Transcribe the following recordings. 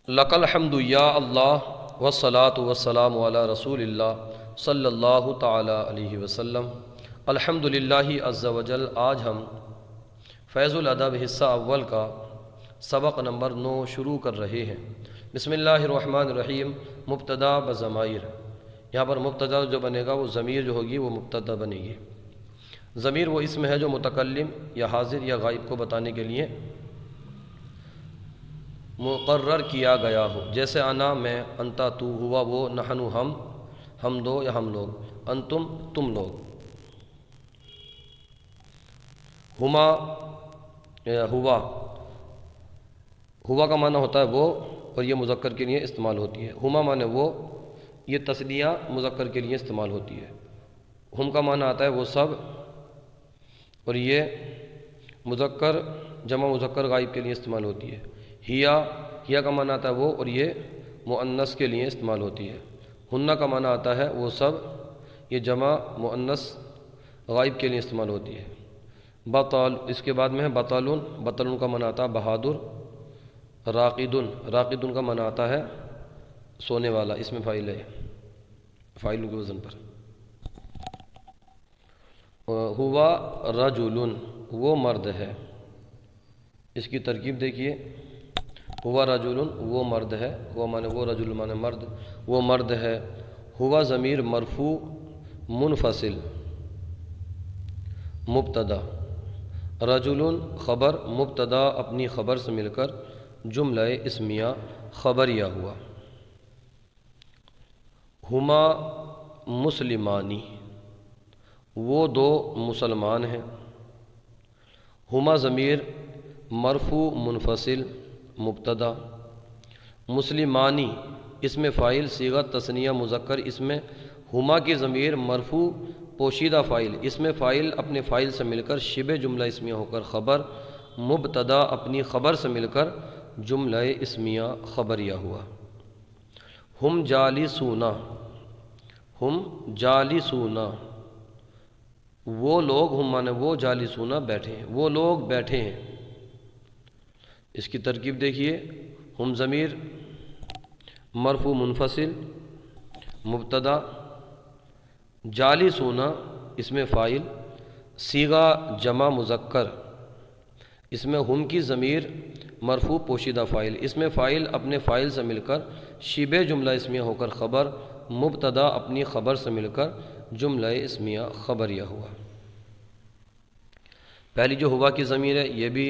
لک الحمد یا اللہ والصلاة والسلام علی رسول اللہ صلی اللہ تعالی علیہ وسلم۔ الحمد للہ عز وجل۔ آج ہم فیض الادب حصہ اول کا سبق نمبر 9 شروع کر رہے ہیں۔ بسم اللہ الرحمن الرحیم۔ مبتدا بضمائر، یہاں پر مبتدا جو بنے گا وہ ضمیر جو ہوگی وہ مبتدا بنے گی۔ ضمیر وہ اسم ہے جو متکلم یا حاضر یا غائب کو بتانے کے لیے مقرر کیا گیا ہو، جیسے انا میں، انتا تو، ہوا وہ، نحنو ہم دو یا ہم لوگ، انتم تم لوگ۔ ہما ہوا کا معنی ہوتا ہے وہ، اور یہ مذکر کے لیے استعمال ہوتی ہے۔ ہما معنی وہ، یہ تثنیہ مذکر کے لیے استعمال ہوتی ہے۔ ہم کا معنی آتا ہے وہ سب، اور یہ مذکر جمع مذکر غائب کے لیے استعمال ہوتی ہے۔ ہیا کا معنی آتا ہے وہ، اور یہ مؤنث کے لیے استعمال ہوتی ہے۔ ہنہ کا معنی آتا ہے وہ سب، یہ جمع مؤنث غائب کے لیے استعمال ہوتی ہے۔ بطال، اس کے بعد میں ہے بطالون۔ بطالون کا معنی آتا ہے بہادر۔ راقدن کا معنی آتا ہے سونے والا، اس میں فاعل ہے، فاعل کے وزن پر۔ ہوا رجل، وہ مرد ہے۔ اس کی ترکیب دیکھیے، ہوا رجل، وہ مرد ہے، ہوا معنی وہ، رجل معنی مرد، وہ مرد ہے۔ ہوا ضمیر مرفوع منفصل مبتدا، رجل خبر مبتدا اپنی خبر سے مل کر جملہ اسمیہ خبریہ ہوا۔ ہما مسلمانی، وہ دو مسلمان ہیں۔ ہما ضمیر مرفوع منفصل مبتدا، مسلمانی اس میں فاعل صیغہ تثنیہ مذکر، اس میں ہما کی ضمیر مرفوع پوشیدہ فاعل، اس میں فاعل اپنے فاعل سے مل کر شبہ جملہ اسمیہ ہو کر خبر، مبتدا اپنی خبر سے مل کر جملہ اسمیہ خبریہ ہوا۔ ہم جالسون، وہ لوگ، ہم مانے وہ، جالسون بیٹھے ہیں، وہ لوگ بیٹھے ہیں۔ اس کی ترکیب دیکھیے، ہم ضمیر مرفوع منفصل مبتدا، جالسون اس میں فاعل صیغہ جمع مذکر، اس میں ہم کی ضمیر مرفوع پوشیدہ فاعل، اس میں فاعل اپنے فاعل سے مل کر شبہ جملہ اسمیہ ہو کر خبر، مبتدا اپنی خبر سے مل کر جملہ اسمیہ خبریہ ہوا۔ پہلی جو ہوا کی ضمیر ہے یہ بھی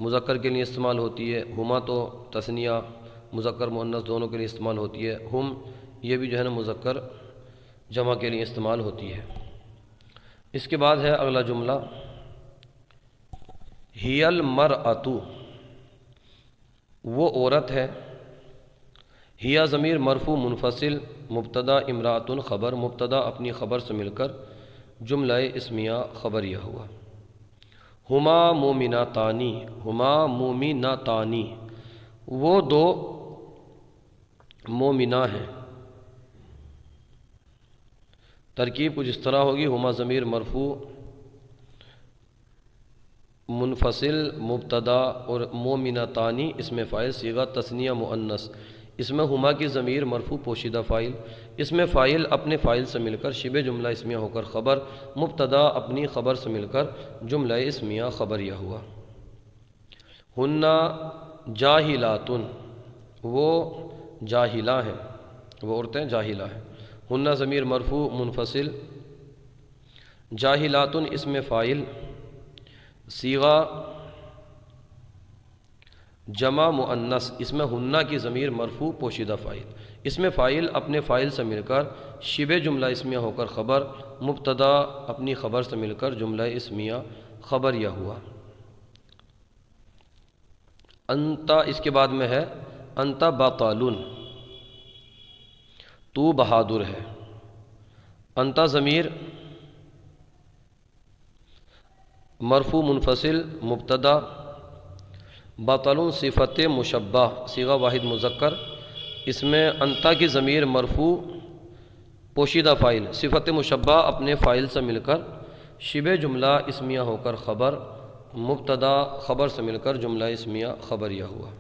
مذکر کے لیے استعمال ہوتی ہے۔ ہما تو تثنیہ مذکر مؤنث دونوں کے لیے استعمال ہوتی ہے۔ ہم یہ بھی جو ہے نا مذکر جمع کے لیے استعمال ہوتی ہے۔ اس کے بعد ہے اگلا جملہ، ہی المرأۃ، وہ عورت ہے۔ ہیا ضمیر مرفوع منفصل مبتدا، امرأۃ خبر، مبتدا اپنی خبر سے مل کر جملہ اسمیہ خبریہ ہوا۔ ہما مومناتانی، ہما مومناتانی، وہ دو مومنہ ہیں۔ ترکیب کچھ اس طرح ہوگی، ہما ضمیر مرفوع منفصل مبتدا اور مومناتانی اس میں فاعل صیغہ تثنیہ مؤنث، اس میں ہما کی ضمیر مرفوع پوشیدہ فاعل، اس میں فاعل اپنے فاعل سے مل کر شبہ جملہ اسمیہ ہو کر خبر، مبتدا اپنی خبر سے مل کر جملہ اسمیہ خبریہ ہوا۔ ہن جاہلات، وہ جاہلہ ہیں، وہ عورتیں جاہلہ ہیں۔ ہن ضمیر مرفوع منفصل، جاہلات اس میں فاعل صیغہ جمع مؤنث، اس میں ہنہ کی ضمیر مرفوع پوشیدہ فاعل، اس میں فاعل اپنے فاعل سے مل کر شبہ جملہ اسمیہ ہو کر خبر، مبتدا اپنی خبر سے مل کر جملہ اسمیہ خبریہ ہوا۔ انتا اس کے بعد میں ہے انتا بطالون، تو بہادر ہے۔ انتا ضمیر مرفوع منفصل مبتدا، بطلون صفت مشبہ صیغہ واحد مذکر، اس میں انتا کی ضمیر مرفوع پوشیدہ فاعل، صفت مشبہ اپنے فاعل سے مل کر شبہ جملہ اسمیہ ہو کر خبر، مبتدا خبر سے مل کر جملہ اسمیہ خبریہ ہوا۔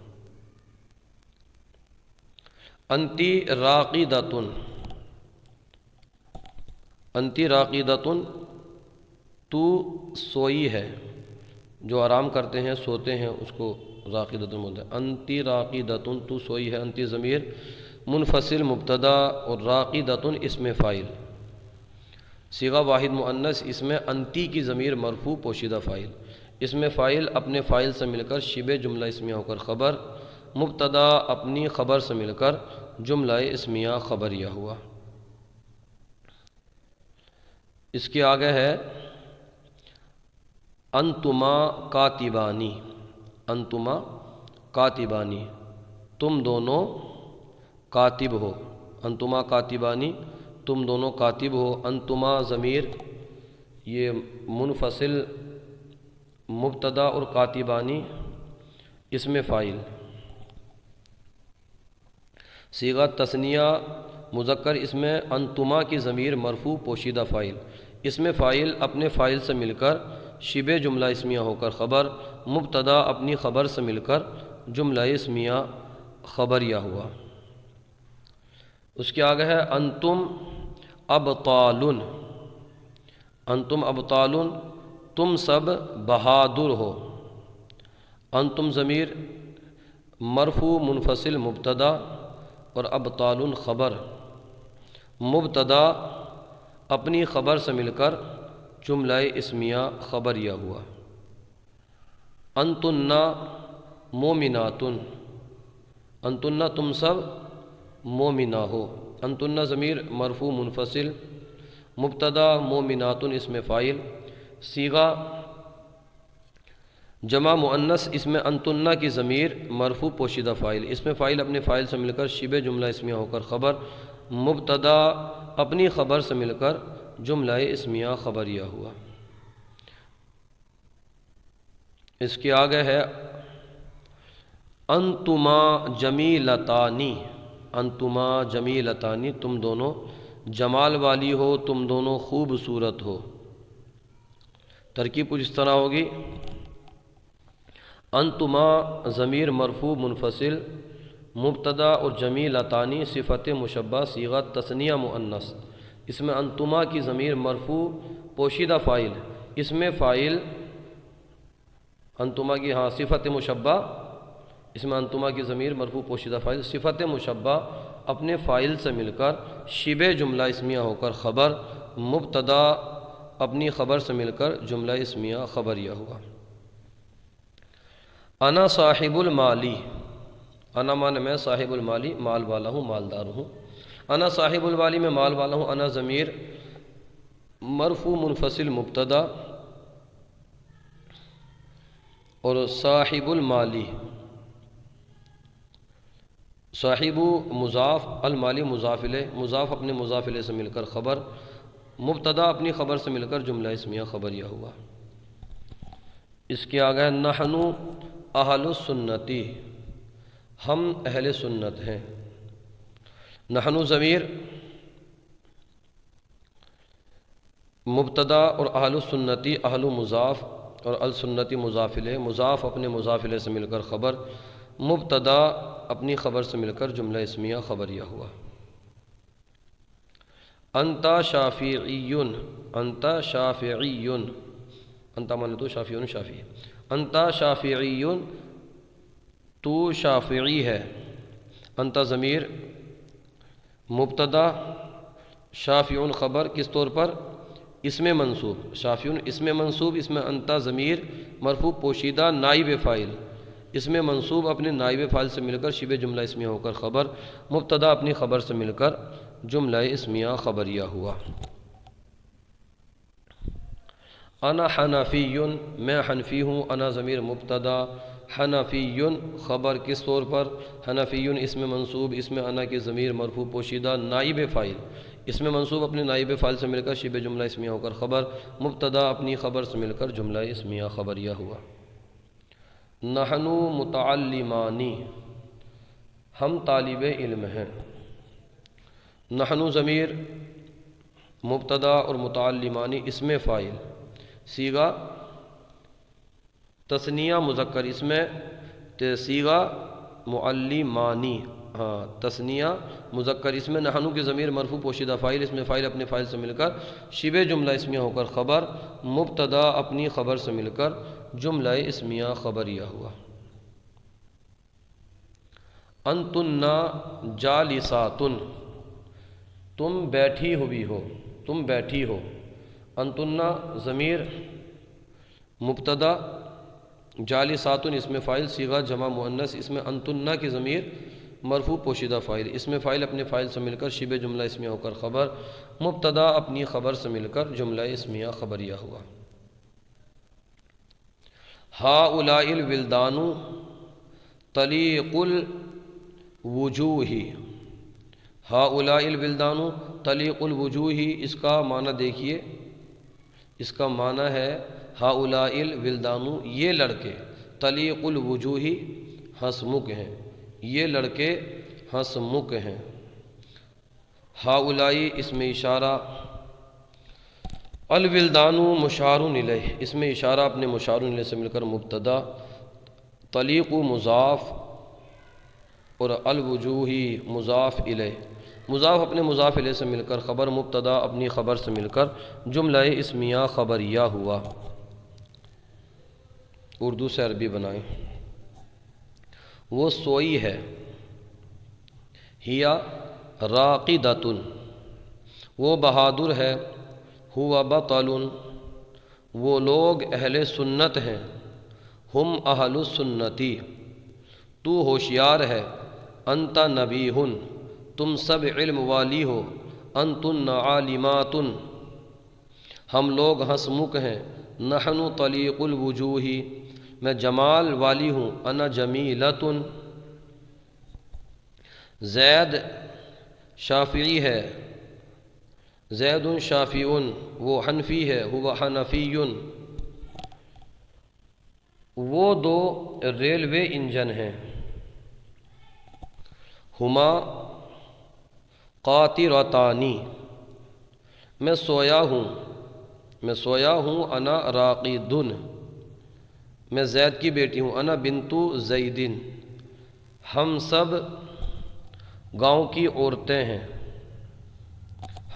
انتی راقدتن، انتی راقدتن، تو سوئی ہے، جو آرام کرتے ہیں سوتے ہیں اس کو راقدتن بولتے ہیں۔ انتی راقدتن، تو سوئی ہے۔ انتی ضمیر منفصل مبتدا اور راقدتن اسم فاعل، صیغہ واحد مؤنث، اس میں انتی کی ضمیر مرفوع پوشیدہ فاعل، اسم فاعل اپنے فاعل سے مل کر شبہ جملہ اسمیہ ہو کر خبر، مبتدا اپنی خبر سے مل کر جملہ اسمیہ خبریہ ہوا۔ اس کے آگے ہے انتما کاتبانی، انتما کاتبانی، تم دونوں کاتب ہو، انتما کاتبانی، تم دونوں کاتب ہو۔ انتما ضمیر یہ منفصل مبتدا اور کاتبانی اسم فاعل، صیغہ تثنیہ مذکر، اس میں انتما کی ضمیر مرفوع پوشیدہ فاعل، اسم فاعل اپنے فاعل سے مل کر شبہ جملہ اسمیہ ہو کر خبر، مبتدا اپنی خبر سے مل کر جملہ اسمیہ خبریہ ہوا۔ اس کے آگے ہے انتم ابطال، انتم ابطال، تم سب بہادر ہو۔ انتم ضمیر مرفوع منفصل مبتدا اور ابطال خبر، مبتدا اپنی خبر سے مل کر جملہ اسمیہ خبریہ ہوا۔ انتن مومنات، انتن تم سب مومنہ ہو۔ انتن ضمیر مرفوع منفصل مبتدا مومنات اسم فاعل، صیغہ جمع مؤنث، اس میں انتن کی ضمیر مرفوع پوشیدہ فاعل، اسم فاعل اپنے فاعل سے مل کر شبہ جملہ اسمیہ ہو کر خبر، مبتدا اپنی خبر سے مل کر جملہ اسمیہ خبریہ ہوا۔ اس کے آگے ہے انتما جمیلتانی، انتما جمیلتانی، تم دونوں جمال والی ہو، تم دونوں خوبصورت ہو۔ ترکیب کچھ اس طرح ہوگی، انتما ضمیر مرفوع منفصل مبتدا اور جمیلتانی صفت مشبہ صیغہ تثنیہ مؤنث، اس میں انتما کی ضمیر مرفوع پوشیدہ فاعل، اس میں فاعل انتما کی صفت مشبہ، اس میں انتما کی ضمیر مرفوع پوشیدہ فاعل، صفت مشبہ اپنے فاعل سے مل کر شبہ جملہ اسمیہ ہو کر خبر، مبتدا اپنی خبر سے مل کر جملہ اسمیہ خبریہ ہوا۔ انا صاحب المالی، انا معنی میں صاحب المالی مال والا ہوں، مالدار ہوں۔ انا صاحب المالی میں مال والا ہوں، انا ضمیر مرفوع منفصل مبتدا اور صاحب المالی، صاحب مضاف، المالی مضاف الیہ، مضاف اپنے مضاف الیہ سے مل کر خبر، مبتدا اپنی خبر سے مل کر جملہ اسمیہ خبریہ ہوا۔ اس کے آگے نحن اہل السنتی، ہم اہل سنت ہیں۔ نحن ضمیر مبتدا اور اہل السنتی، اہل مضاف اور السنتی مضاف الیہ، مضاف اپنے مضاف الیہ سے مل کر خبر، مبتدا اپنی خبر سے مل کر جملہ اسمیہ خبریہ ہوا۔ انت شافعی، انت شافعی، انت مانے تو شافعی شافعی، انت شافعی، تو شافعی ہے۔ انت ضمیر مبتدا، شافعی خبر، کس طور پر؟ اسم منصوب، شافعی اسم منصوب، اس میں انت ضمیر مرفوع پوشیدہ نائب فاعل، اسم منصوب اپنے نائب فاعل سے مل کر شبہ جملہ اسمیہ ہو کر خبر، مبتدا اپنی خبر سے مل کر جملہ اسمیہ خبریہ ہوا۔ انا حنفی، میں حنفی ہوں، انا ضمیر مبتدا، حنفی خبر، کس طور پر؟ حنفی اسم منصوب، اس میں انا کی ضمیر مرفوع پوشیدہ نائب فاعل، اس میں منصوب اپنے نائب فاعل سے مل کر شبہ جملہ اسمیہ ہو کر خبر، مبتدا اپنی خبر سے مل کر جملہ اسمیہ خبریہ ہوا۔ نحن متعلمانی، ہم طالب علم ہیں۔ نحن ضمیر مبتدا اور متعلمانی اسم فاعل، صیغہ تثنیہ مذکر، اس میں صیغہ معلمانی، ہاں تثنیہ مذکر، اس میں نحنو کی ضمیر مرفوع پوشیدہ فاعل، اس میں فاعل اپنے فاعل سے مل کر شبہ جملہ اسمیہ ہو کر خبر، مبتدا اپنی خبر سے مل کر جملہ اسمیہ خبریہ ہوا۔ انتن جالساتن، تم بیٹھی ہوئی ہو، تم بیٹھی ہو۔ انتن ضمیر مبتدا، جالساتن اس میں فاعل صیغہ جمع مؤنث، اس میں انتن کی ضمیر مرفوع پوشیدہ فاعل، اس میں فاعل اپنے فاعل سے مل کر شبہ جملہ اسمیہ ہو کر خبر، مبتدا اپنی خبر سے مل کر جملہ اسمیہ خبریہ ہوا۔ ہؤلاء الولدان طلیق الوجوہ، ہؤلاء الولدان طلیق الوجوہ، اس کا معنی دیکھیے، اس کا معنی ہے ہؤلاء الولدان یہ لڑکے، طلیق الوجوہ ہنسمکھ ہیں، یہ لڑکے ہنسمکھ ہیں۔ ہؤلاء اس میں اشارہ، الولدان مشار الیہ، اس میں اشارہ اپنے مشار الیہ سے مل کر مبتدا، طلیق مضاف اور الوجوہ مضاف الیہ، مضاف اپنے مضاف الیہ سے مل کر خبر، مبتدا اپنی خبر سے مل کر جملہ اسمیہ خبریہ ہوا۔ اردو سے عربی بنائیں۔ وہ سوئی ہے، ہیا راقدۃ، وہ بہادر ہے، ہوا بطل، وہ لوگ اہل سنت ہیں، ہم اہل السنتی، تو ہوشیار ہے، انت نبیہ، تم سب علم والی ہو، انتن عالمات، ہم لوگ ہنسمکھ ہیں، نحن طلیق الوجوہ، میں جمال والی ہوں، انا جمیلۃ، زید شافعی ہے، زید شافعی، وہ حنفی ہے، ہوا حنفی، وہ دو ریلوے انجن ہیں، ہما قاطرتانی، میں سویا ہوں، میں سویا ہوں، انا راقد، میں زید کی بیٹی ہوں، انا بنت زید، ہم سب گاؤں کی عورتیں ہیں،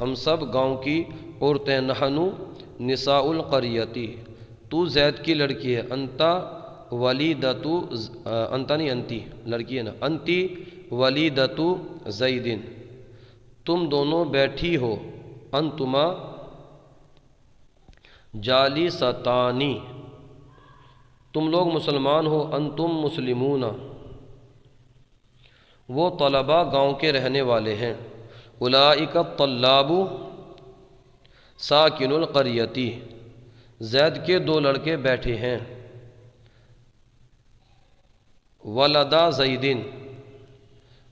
ہم سب گاؤں کی عورتیں، نحنو نساء القریتی، تو زید کی لڑکی ہے، انتا ولیدۃ، انتا نہیں انتی لڑکی ہے نا، انتی ولیدۃ زید، تم دونوں بیٹھی ہو، انتما جالستانی، تم لوگ مسلمان ہو، انتم مسلمون، وہ طلباء گاؤں کے رہنے والے ہیں، اولئک الطلاب ساکن القریتی، زید کے دو لڑکے بیٹھے ہیں، ولدا زید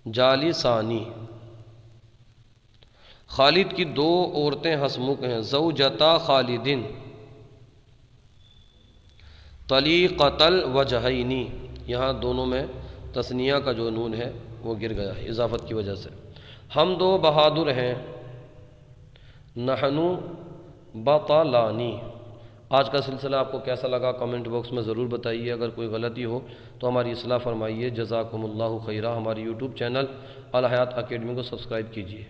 جالسانی، خالد کی دو عورتیں ہنسمکھ ہیں، زوجتا خالد طلیقۃ الوجہین، یہاں دونوں میں تثنیہ کا جو نون ہے وہ گر گیا ہے اضافت کی وجہ سے۔ ہم دو بہادر ہیں، نحنو بطلانی۔ آج کا سلسلہ آپ کو کیسا لگا کمنٹ باکس میں ضرور بتائیے، اگر کوئی غلطی ہو تو ہماری اصلاح فرمائیے۔ جزاکم اللہ خیرہ۔ ہماری یوٹیوب چینل الحیات اکیڈمی کو سبسکرائب کیجیے۔